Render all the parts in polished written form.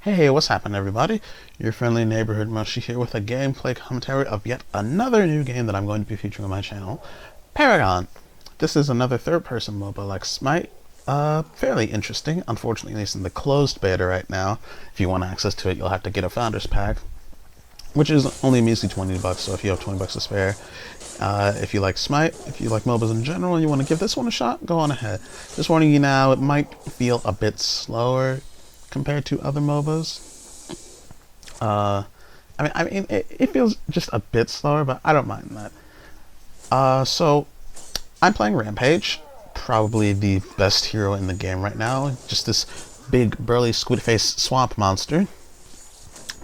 Hey, what's happening, everybody? Your friendly neighborhood Mushy here with a gameplay commentary of yet another new game that I'm going to be featuring on my channel, Paragon. This is another third-person MOBA like Smite. Fairly interesting. Unfortunately, it's in the closed beta right now. If you want access to it, you'll have to get a Founders Pack, which is only a measly $20, so if you have $20 to spare. If you like Smite, if you like MOBAs in general, and you want to give this one a shot, go on ahead. Just warning you now, it might feel a bit slower compared to other MOBAs. It feels just a bit slower, but I don't mind that. So I'm playing Rampage, probably the best hero in the game right now. Just this big, burly, squid-faced swamp monster.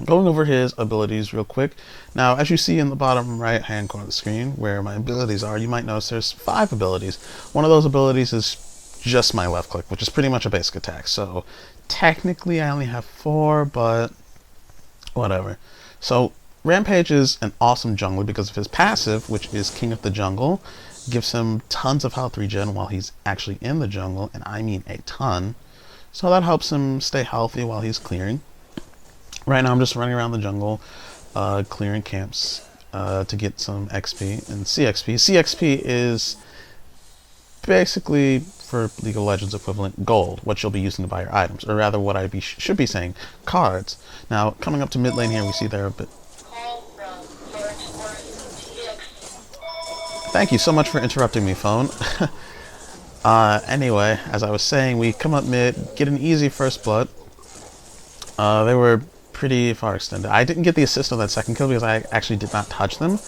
Going over his abilities real quick. Now, as you see in the bottom right-hand corner of the screen, where my abilities are, you might notice there's 5 abilities. One of those abilities is just my left click, which is pretty much a basic attack. So technically I only have 4, but whatever. So Rampage is an awesome jungler because of his passive, which is King of the Jungle. Gives him tons of health regen while he's actually in the jungle, and I mean a ton. So that helps him stay healthy while he's clearing. Right now I'm just running around the jungle, clearing camps to get some XP and CXP. CXP is basically, for League of Legends equivalent, gold, what you'll be using to buy your items, or rather what I should be saying, cards. Now, coming up to mid lane here, we see there a bit. Thank you so much for interrupting me, phone. Anyway, as I was saying, we come up mid, get an easy first blood. They were pretty far extended. I didn't get the assist on that second kill because I actually did not touch them.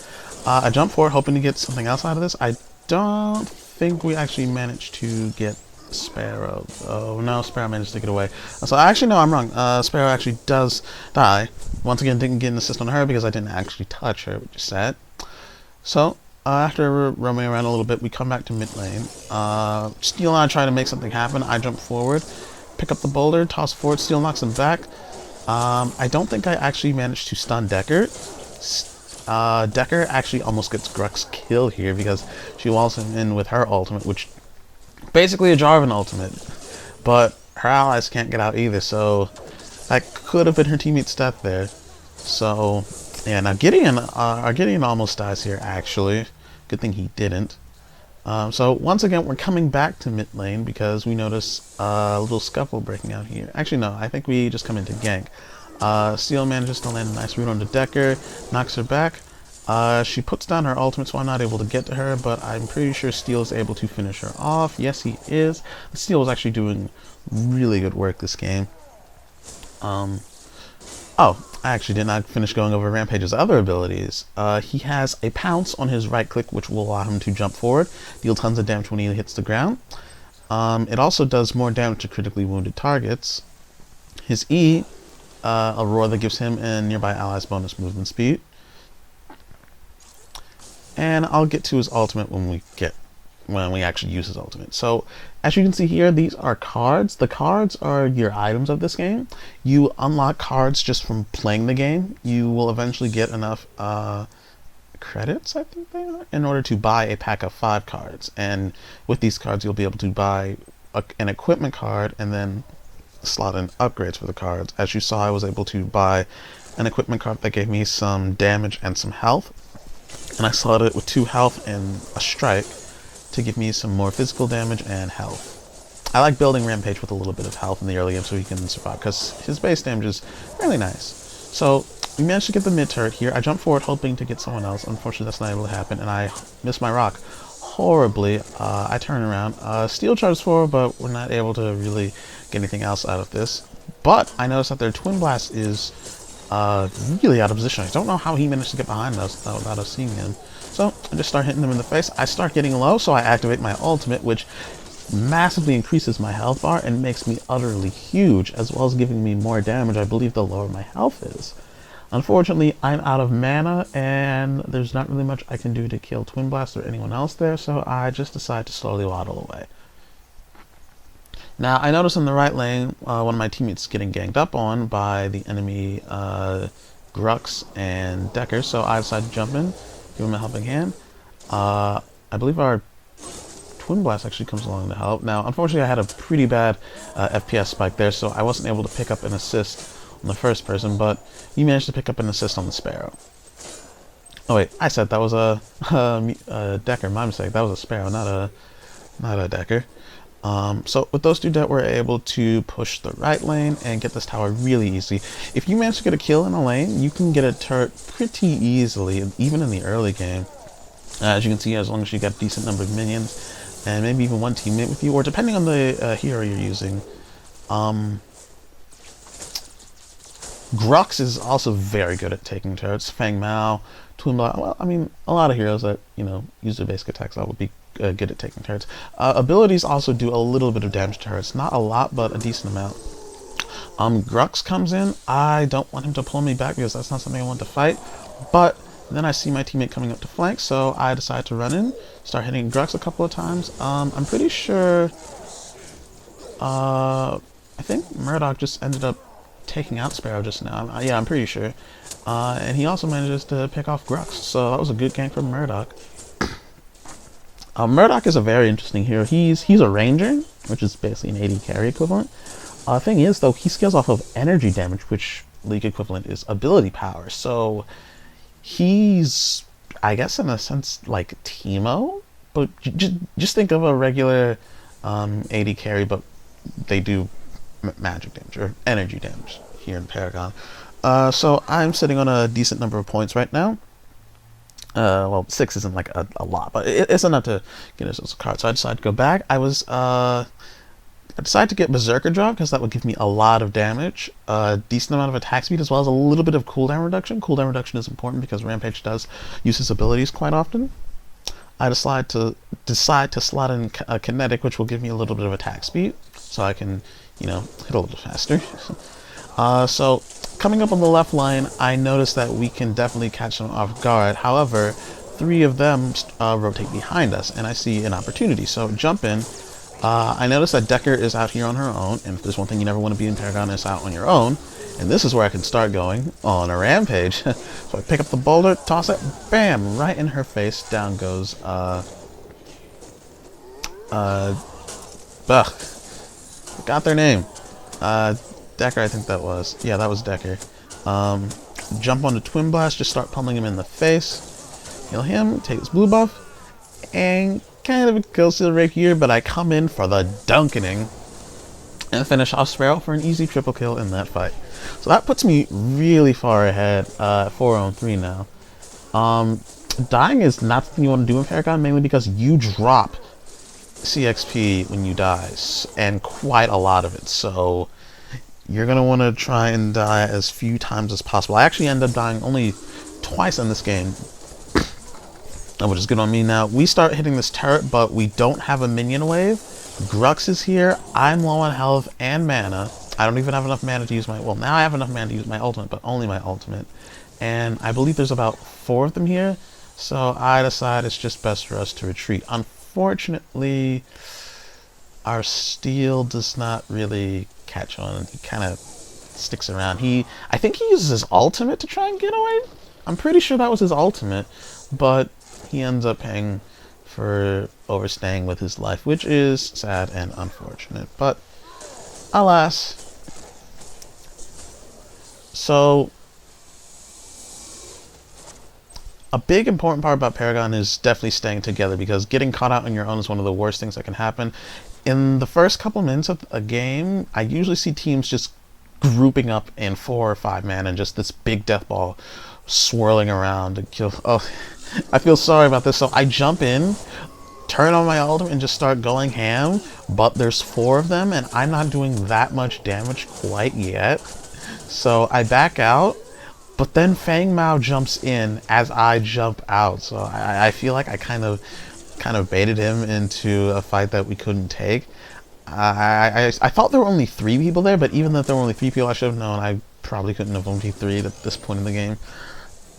I jumped forward hoping to get something else out of this. I don't think we actually managed to get Sparrow. Oh no, Sparrow managed to get away. So actually no, I'm wrong. Sparrow actually does die. Once again, didn't get an assist on her because I didn't actually touch her, which is sad. So after roaming around a little bit, we come back to mid lane. Steel and I try to make something happen. I jump forward, pick up the boulder, toss forward. Steel knocks him back. I don't think I actually managed to stun Decker. Decker actually almost gets Gruck's kill here because she walls him in with her ultimate, which basically a Jarvan ultimate, but her allies can't get out either, so that could have been her teammate's death there. So yeah, now Gideon, our Gideon almost dies here actually. Good thing he didn't. So once again, we're coming back to mid lane because we notice a little scuffle breaking out here. Actually, no, I think we just come into gank. Steel manages to land a nice root onto Decker, knocks her back. She puts down her ultimate, so I'm not able to get to her, but I'm pretty sure Steel is able to finish her off. Yes, he is. Steel was actually doing really good work this game. Oh, I actually did not finish going over Rampage's other abilities. He has a pounce on his right click, which will allow him to jump forward, deal tons of damage when he hits the ground. It also does more damage to critically wounded targets. His E, a roar that gives him and nearby allies bonus movement speed. And I'll get to his ultimate when we actually use his ultimate. So, as you can see here, these are cards. The cards are your items of this game. You unlock cards just from playing the game. You will eventually get enough credits, I think they are, in order to buy a pack of 5 cards. And with these cards, you'll be able to buy an equipment card and then slot in upgrades for the cards. As you saw, I was able to buy an equipment card that gave me some damage and some health. And I slotted it with 2 health and a strike to give me some more physical damage and health. I like building Rampage with a little bit of health in the early game so he can survive, because his base damage is really nice. So we managed to get the mid turret here. I jumped forward hoping to get someone else. Unfortunately, that's not able to happen, and I missed my rock horribly. I turn around. Steel charges forward, but we're not able to really get anything else out of this. But I noticed that their Twin Blast is really out of position. I don't know how he managed to get behind us without us seeing him. So I just start hitting them in the face. I start getting low, so I activate my ultimate, which massively increases my health bar and makes me utterly huge, as well as giving me more damage, I believe, the lower my health is. Unfortunately, I'm out of mana, and there's not really much I can do to kill Twin Blast or anyone else there, so I just decide to slowly waddle away. Now, I notice in the right lane, one of my teammates is getting ganged up on by the enemy Grux and Decker, so I decide to jump in, give him a helping hand. I believe our Twin Blast actually comes along to help. Now, unfortunately, I had a pretty bad FPS spike there, so I wasn't able to pick up an assist on the first person, but you managed to pick up an assist on the Sparrow. Oh wait, I said that was a Decker. My mistake. That was a Sparrow, not a Decker. So with those two we're able to push the right lane and get this tower really easy. If you manage to get a kill in a lane, you can get a turret pretty easily, even in the early game. As you can see, as long as you got a decent number of minions, and maybe even one teammate with you, or depending on the hero you're using. Grux is also very good at taking turrets. Fang Mao, Twin Blast, well, I mean, a lot of heroes that, use their basic attacks would be good at taking turrets. Abilities also do a little bit of damage to turrets. Not a lot, but a decent amount. Grux comes in. I don't want him to pull me back because that's not something I want to fight. But then I see my teammate coming up to flank, so I decide to run in, start hitting Grux a couple of times. I'm pretty sure... I think Murdoch just ended up taking out Sparrow just now. Yeah, I'm pretty sure. And he also manages to pick off Grux, so that was a good gank from Murdoch. Murdoch is a very interesting hero. He's a ranger, which is basically an AD carry equivalent. Thing is, though, he scales off of energy damage, which League equivalent is ability power. So he's, I guess, in a sense, like Teemo, but just think of a regular AD carry, but they do magic damage or energy damage here in Paragon. So I'm sitting on a decent number of points right now. Well, 6 isn't like a lot, but it's enough to get us a card. So I decided to go back. I decided to get Berserker drop because that would give me a lot of damage, a decent amount of attack speed, as well as a little bit of cooldown reduction. Cooldown reduction is important because Rampage does use his abilities quite often. I decide to slot in a kinetic, which will give me a little bit of attack speed, so I can, hit a little faster. So coming up on the left line, I noticed that we can definitely catch them off guard. However, 3 of them rotate behind us, and I see an opportunity. So jump in. I noticed that Decker is out here on her own, and if there's one thing you never want to be in Paragon, is out on your own. And this is where I can start going on a rampage. So I pick up the boulder, toss it, bam, right in her face. Down goes, forgot their name. Decker, I think that was. Yeah, that was Decker. Jump onto Twin Blast, just start pummeling him in the face. Heal him, take his blue buff, and kind of a kill steal right here, but I come in for the dunkening and finish off Sparrow for an easy triple kill in that fight. So that puts me really far ahead, 4-on-3 now. Dying is not something you want to do in Paragon, mainly because you drop CXP when you die, and quite a lot of it, so you're going to want to try and die as few times as possible. I actually end up dying only twice in this game, which is good on me. Now, we start hitting this turret, but we don't have a minion wave. Grux is here. I'm low on health and mana. I don't even have enough mana to use my... Well, now I have enough mana to use my ultimate, but only my ultimate. And I believe there's about 4 of them here, so I decide it's just best for us to retreat. Unfortunately, our steel does not really catch on. He kind of sticks around. I think he uses his ultimate to try and get away. I'm pretty sure that was his ultimate, but he ends up paying for overstaying with his life, which is sad and unfortunate, but alas. So a big important part about Paragon is definitely staying together, because getting caught out on your own is one of the worst things that can happen. In the first couple minutes of a game, I usually see teams just grouping up in 4 or 5 man and just this big death ball swirling around to kill. Oh, I feel sorry about this. So I jump in, turn on my ultimate, and just start going ham, but there's 4 of them and I'm not doing that much damage quite yet. So I back out, but then Fang Mao jumps in as I jump out. So I feel like I kind of baited him into a fight that we couldn't take. I thought there were only 3 people there, but even if there were only 3 people, I should have known I probably couldn't have only 3 at this point in the game.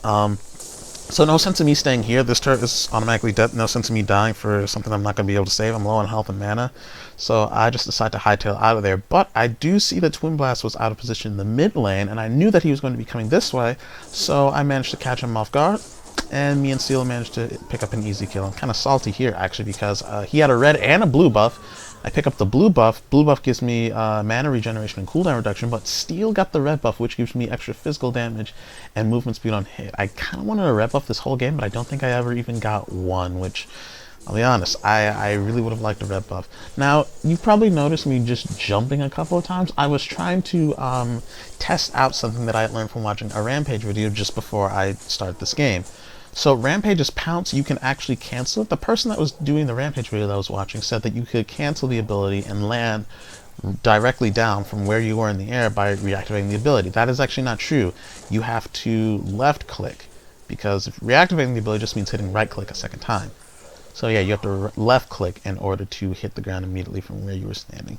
So no sense in me staying here. This turret is automatically dead. No sense in me dying for something I'm not going to be able to save. I'm low on health and mana. So I just decide to hightail out of there. But I do see that Twin Blast was out of position in the mid lane, and I knew that he was going to be coming this way. So I managed to catch him off guard, and me and Steel managed to pick up an easy kill. I'm kind of salty here, actually, because he had a red and a blue buff. I pick up the blue buff. Blue buff gives me mana regeneration and cooldown reduction, but Steel got the red buff, which gives me extra physical damage and movement speed on hit. I kind of wanted a red buff this whole game, but I don't think I ever even got one, which, I'll be honest, I really would have liked a red buff. Now, you probably noticed me just jumping a couple of times. I was trying to test out something that I had learned from watching a Rampage video just before I start this game. So Rampage's pounce, you can actually cancel it. The person that was doing the Rampage video that I was watching said that you could cancel the ability and land directly down from where you were in the air by reactivating the ability. That is actually not true. You have to left click, because reactivating the ability just means hitting right click a second time. So yeah, you have to left click in order to hit the ground immediately from where you were standing.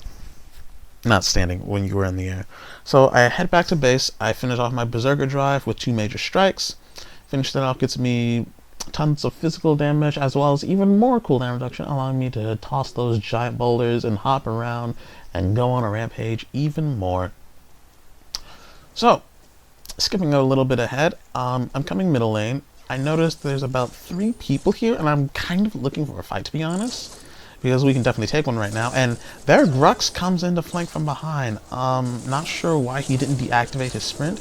Not standing, when you were in the air. So I head back to base. I finish off my Berserker drive with 2 major strikes. Finish that off gets me tons of physical damage, as well as even more cooldown reduction, allowing me to toss those giant boulders and hop around and go on a rampage even more. So, skipping a little bit ahead, I'm coming middle lane. I noticed there's about 3 people here, and I'm kind of looking for a fight, to be honest, because we can definitely take one right now. And there Grux comes in to flank from behind. Not sure why he didn't deactivate his sprint.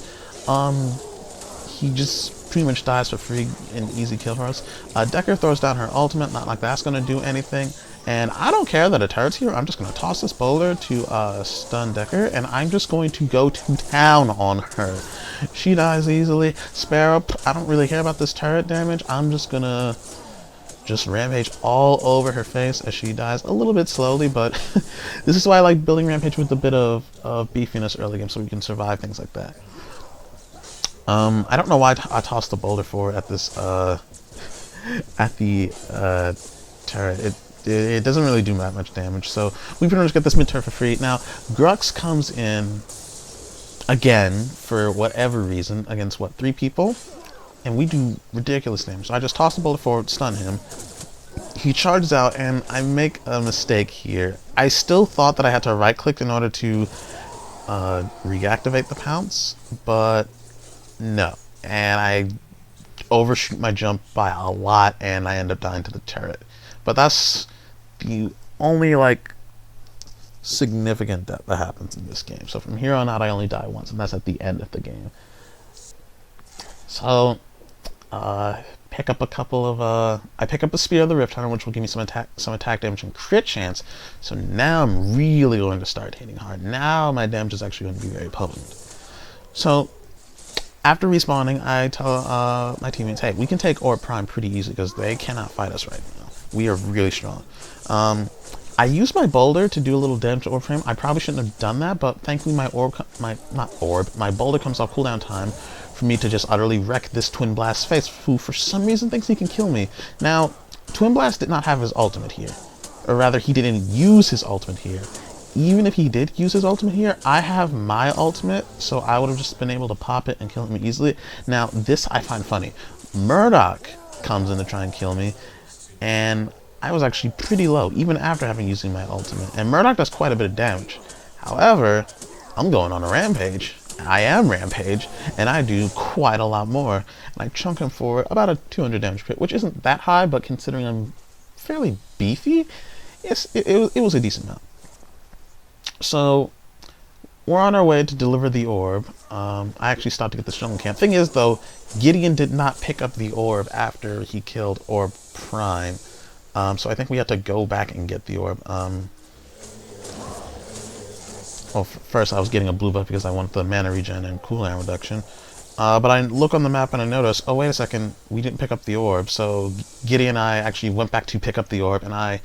He just pretty much dies for free, an easy kill for us. Decker throws down her ultimate, not like that's going to do anything. And I don't care that a turret's here. I'm just going to toss this boulder to stun Decker, and I'm just going to go to town on her. She dies easily. Sparrow, I don't really care about this turret damage. I'm just going to Rampage all over her face as she dies a little bit slowly, but this is why I like building Rampage with a bit of beefiness early game, so we can survive things like that. I don't know why I tossed the boulder forward at this, at the, turret. It doesn't really do that much damage, so we pretty much get this mid-turret for free. Now, Grux comes in, again, for whatever reason, against, 3 people? And we do ridiculous damage. So I just toss the boulder forward, stun him. He charges out, and I make a mistake here. I still thought that I had to right-click in order to, reactivate the pounce, but no, and I overshoot my jump by a lot, and I end up dying to the turret. But that's the only, significant death that happens in this game. So from here on out, I only die once, and that's at the end of the game. So, pick up a couple of, I pick up a Spear of the Rift Hunter, which will give me some attack damage and crit chance. So now I'm really going to start hitting hard. Now my damage is actually going to be very potent. So, after respawning, I tell my teammates, hey, we can take Orb Prime pretty easily because they cannot fight us right now. We are really strong. I used my boulder to do a little damage to Orb Prime. I probably shouldn't have done that, but thankfully my my boulder comes off cooldown time for me to just utterly wreck this Twin Blast's face, who for some reason thinks he can kill me. Now, Twin Blast did not have his ultimate here. Or rather, he didn't use his ultimate here. Even if he did use his ultimate here, I have my ultimate, so I would have just been able to pop it and kill him easily. Now, this I find funny. Murdoch comes in to try and kill me, and I was actually pretty low, even after having using my ultimate. And Murdoch does quite a bit of damage. However, I'm going on a rampage. I am Rampage, and I do quite a lot more. And I chunk him for about a 200 damage crit, which isn't that high, but considering I'm fairly beefy, yes, it was a decent amount. So, we're on our way to deliver the orb. I actually stopped to get the jungle camp. Thing is, though, Gideon did not pick up the orb after he killed Orb Prime. So I think we have to go back and get the orb. Well, first I was getting a blue buff because I wanted the mana regen and cooldown reduction. But I look on the map and I notice, oh, wait a second, we didn't pick up the orb. So Gideon and I actually went back to pick up the orb, and I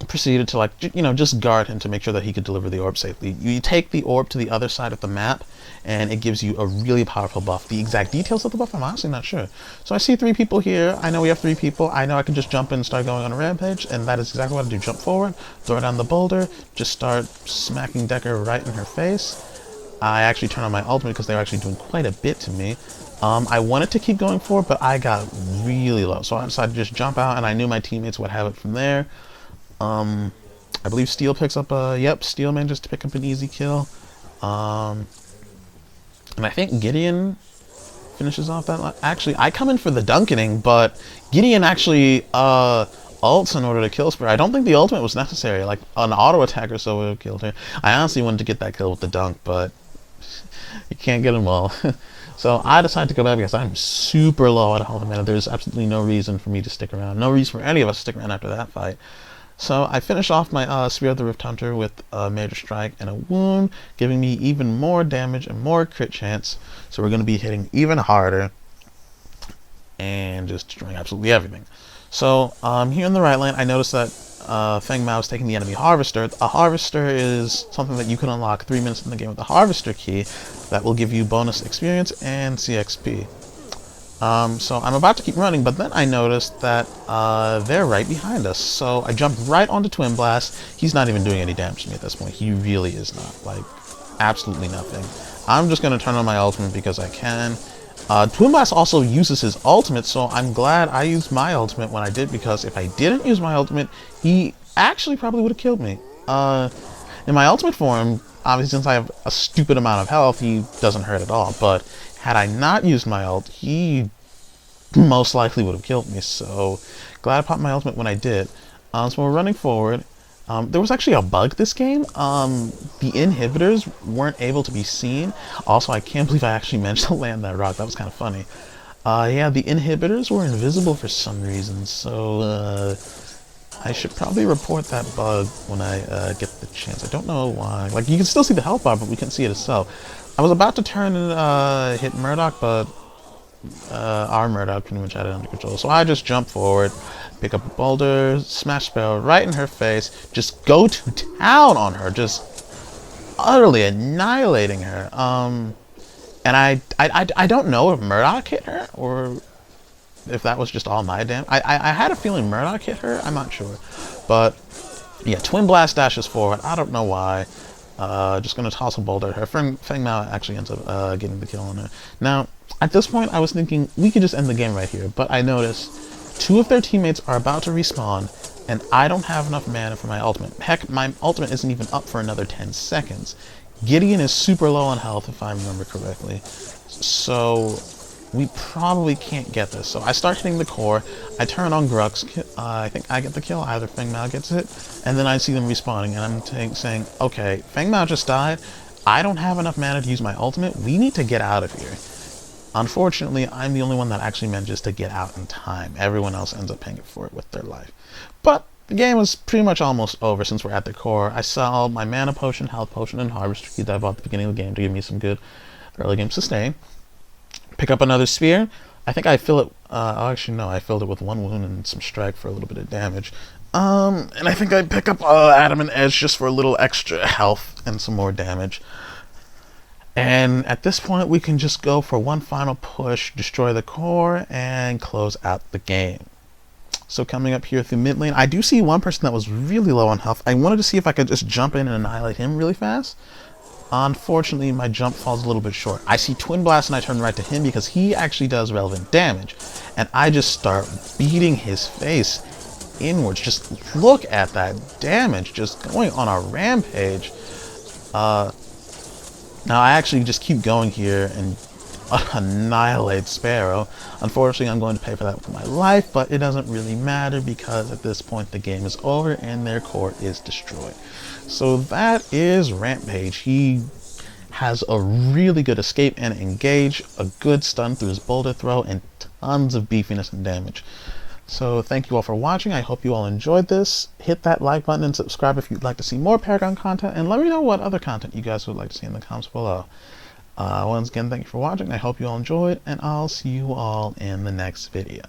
proceeded to, just guard him to make sure that he could deliver the orb safely. You take the orb to the other side of the map, and it gives you a really powerful buff. The exact details of the buff, I'm honestly not sure. So I see 3 people here. I know we have 3 people. I know I can just jump in and start going on a rampage, and that is exactly what I do. Jump forward, throw down the boulder, just start smacking Decker right in her face. I actually turn on my ultimate because they were actually doing quite a bit to me. I wanted to keep going forward, but I got really low. So I decided to just jump out, and I knew my teammates would have it from there. I believe Steel picks up Steel manages to pick up an easy kill. And I think Gideon finishes off that. Actually, I come in for the dunkening, but Gideon actually ults in order to kill Spear. I don't think the ultimate was necessary. Like, an auto attacker so would have killed her. I honestly wanted to get that kill with the dunk, but you can't get them all. So I decided to go back because I'm super low at health and mana. There's absolutely no reason for me to stick around. No reason for any of us to stick around after that fight. So I finished off my Spear of the Rift Hunter with a Major Strike and a Wound, giving me even more damage and more crit chance. So we're going to be hitting even harder and just destroying absolutely everything. So here in the right lane, I noticed that Feng Mao is taking the enemy Harvester. A Harvester is something that you can unlock 3 minutes in the game with the Harvester key that will give you bonus experience and CXP. So I'm about to keep running, but then I noticed that they're right behind us. So I jumped right onto Twin Blast. He's not even doing any damage to me at this point. He really is not. Like, absolutely nothing. I'm just going to turn on my ultimate because I can. Twin Blast also uses his ultimate, so I'm glad I used my ultimate when I did, because if I didn't use my ultimate, he actually probably would have killed me. In my ultimate form, obviously since I have a stupid amount of health, he doesn't hurt at all, but had I not used my ult, he most likely would have killed me, so glad I popped my ultimate when I did. So we're running forward. There was actually a bug this game. The inhibitors weren't able to be seen. Also, I can't believe I actually managed to land that rock. That was kind of funny. Yeah, the inhibitors were invisible for some reason, so I should probably report that bug when I get the chance. I don't know why. Like, you can still see the health bar, but we can't see it itself. I was about to turn and hit Murdoch, but our Murdoch pretty much had it under control. So I just jump forward, pick up a boulder, smash Sparrow right in her face, just go to town on her, just utterly annihilating her. And I don't know if Murdoch hit her or if that was just all my damage. I had a feeling Murdoch hit her. I'm not sure, but yeah, Twin Blast dashes forward. I don't know why. Just gonna toss a boulder at her. Feng Mao actually ends up getting the kill on her. Now, at this point, I was thinking we could just end the game right here, but I noticed 2 of their teammates are about to respawn, and I don't have enough mana for my ultimate. Heck, my ultimate isn't even up for another 10 seconds. Gideon is super low on health, if I remember correctly, so we probably can't get this. So I start hitting the core, I turn on Grux, I think I get the kill, either Feng Mao gets it, and then I see them respawning, and I'm saying, okay, Feng Mao just died, I don't have enough mana to use my ultimate, we need to get out of here. Unfortunately, I'm the only one that actually manages to get out in time. Everyone else ends up paying for it with their life. But the game was pretty much almost over since we're at the core. I sell my mana potion, health potion, and harvester key that I bought at the beginning of the game to give me some good early game sustain. Pick up another spear. I think I fill it, actually no, I filled it with 1 wound and some strike for a little bit of damage. And I think I pick up Adamant Edge just for a little extra health and some more damage. And at this point, we can just go for one final push, destroy the core, and close out the game. So coming up here through mid lane, I do see one person that was really low on health. I wanted to see if I could just jump in and annihilate him really fast. Unfortunately, my jump falls a little bit short. I see Twin Blast and I turn right to him because he actually does relevant damage. And I just start beating his face inwards. Just look at that damage just going on a rampage. Now I actually just keep going here and annihilate Sparrow. Unfortunately, I'm going to pay for that with my life, but it doesn't really matter because at this point the game is over and their core is destroyed. So that is Rampage. He has a really good escape and engage, a good stun through his boulder throw, and tons of beefiness and damage. So thank you all for watching. I hope you all enjoyed this. Hit that like button and subscribe if you'd like to see more Paragon content, and let me know what other content you guys would like to see in the comments below. Once again, thank you for watching. I hope you all enjoyed, and I'll see you all in the next video.